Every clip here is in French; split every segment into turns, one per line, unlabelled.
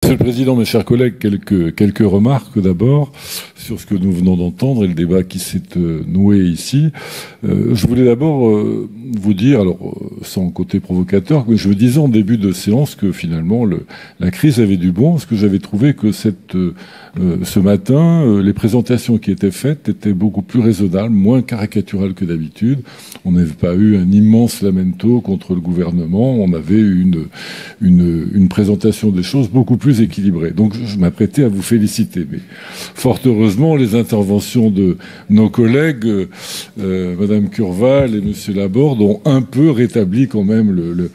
Monsieur le Président, mes chers collègues, quelques remarques d'abord sur ce que nous venons d'entendre et le débat qui s'est noué ici. Je voulais d'abord vous dire, alors sans côté provocateur, mais je me disais en début de séance que finalement la crise avait du bon, parce que j'avais trouvé que ce matin, les présentations qui étaient faites étaient beaucoup plus raisonnables, moins caricaturales que d'habitude. On n'avait pas eu un immense lamento contre le gouvernement, on avait eu une présentation des choses beaucoup plus équilibrée. Donc je m'apprêtais à vous féliciter. Mais fort heureusement, les interventions de nos collègues, Madame Curval et Monsieur Laborde, ont un peu rétabli quand même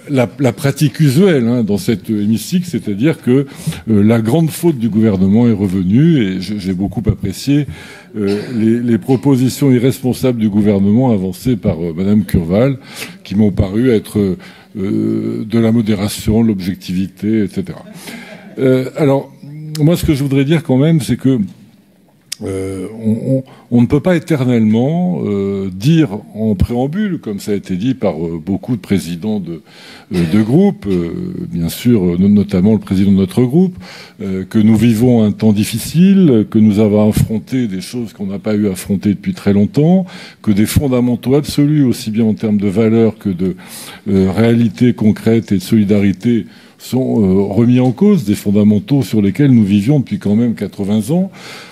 la pratique usuelle dans cet hémicycle, c'est-à-dire que la grande faute du gouvernement est revenue, et j'ai beaucoup apprécié les propositions irresponsables du gouvernement avancées par Madame Curval, qui m'ont paru être de la modération, l'objectivité, etc. Alors, moi, ce que je voudrais dire quand même, c'est que on ne peut pas éternellement dire en préambule, comme ça a été dit par beaucoup de présidents de groupes, bien sûr, notamment le président de notre groupe, que nous vivons un temps difficile, que nous avons affronté des choses qu'on n'a pas eu à affronter depuis très longtemps, que des fondamentaux absolus, aussi bien en termes de valeurs que de réalité concrète et de solidarité, sont remis en cause, des fondamentaux sur lesquels nous vivions depuis quand même 80 ans.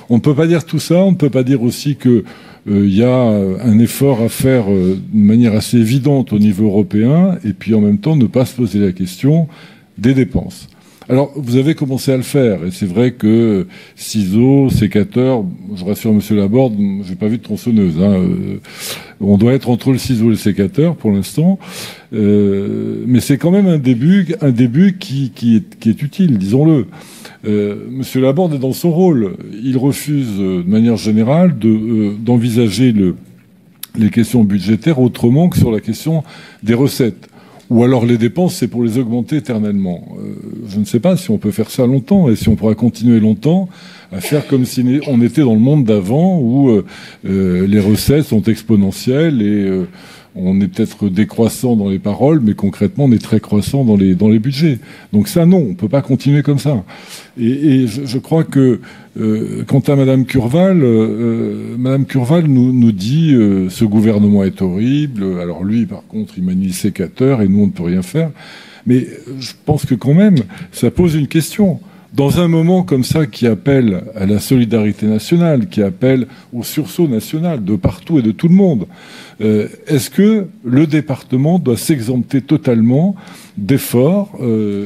On ne peut pas dire tout ça, on ne peut pas dire aussi que y a un effort à faire de manière assez évidente au niveau européen, et puis en même temps ne pas se poser la question des dépenses. Alors, vous avez commencé à le faire, et c'est vrai que ciseaux, sécateur, je rassure Monsieur Laborde, j'ai pas vu de tronçonneuse. On doit être entre le ciseau et le sécateur pour l'instant, mais c'est quand même un début qui est utile, disons-le. Monsieur Laborde est dans son rôle. Il refuse, de manière générale, d'envisager les questions budgétaires autrement que sur la question des recettes. Ou alors les dépenses, c'est pour les augmenter éternellement. Je ne sais pas si on peut faire ça longtemps et si on pourra continuer longtemps à faire comme si on était dans le monde d'avant où les recettes sont exponentielles et on est peut-être décroissant dans les paroles, mais concrètement, on est très croissant dans les budgets. Donc ça, non, on ne peut pas continuer comme ça. Et je crois que, quant à Madame Curval nous dit ce gouvernement est horrible. Alors lui, par contre, il manie le sécateur et nous, on ne peut rien faire. Mais je pense que quand même, ça pose une question. Dans un moment comme ça qui appelle à la solidarité nationale, qui appelle au sursaut national de partout et de tout le monde, est-ce que le département doit s'exempter totalement d'efforts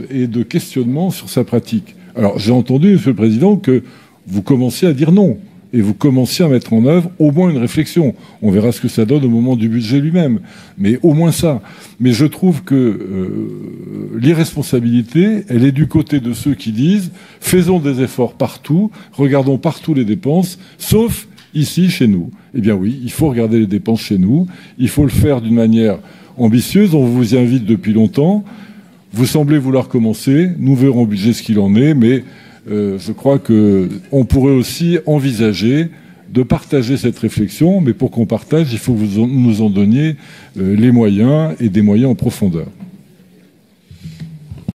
et de questionnements sur sa pratique? Alors, j'ai entendu, Monsieur le Président, que vous commenciez à dire non. Et vous commenciez à mettre en œuvre au moins une réflexion. On verra ce que ça donne au moment du budget lui-même. Mais au moins ça. Mais je trouve que l'irresponsabilité, elle est du côté de ceux qui disent « faisons des efforts partout, regardons partout les dépenses, sauf ici, chez nous ». Eh bien oui, il faut regarder les dépenses chez nous. Il faut le faire d'une manière ambitieuse. On vous y invite depuis longtemps. Vous semblez vouloir commencer. Nous verrons au budget ce qu'il en est, mais... je crois qu'on pourrait aussi envisager de partager cette réflexion, mais pour qu'on partage, il faut que vous nous en donniez les moyens et des moyens en profondeur.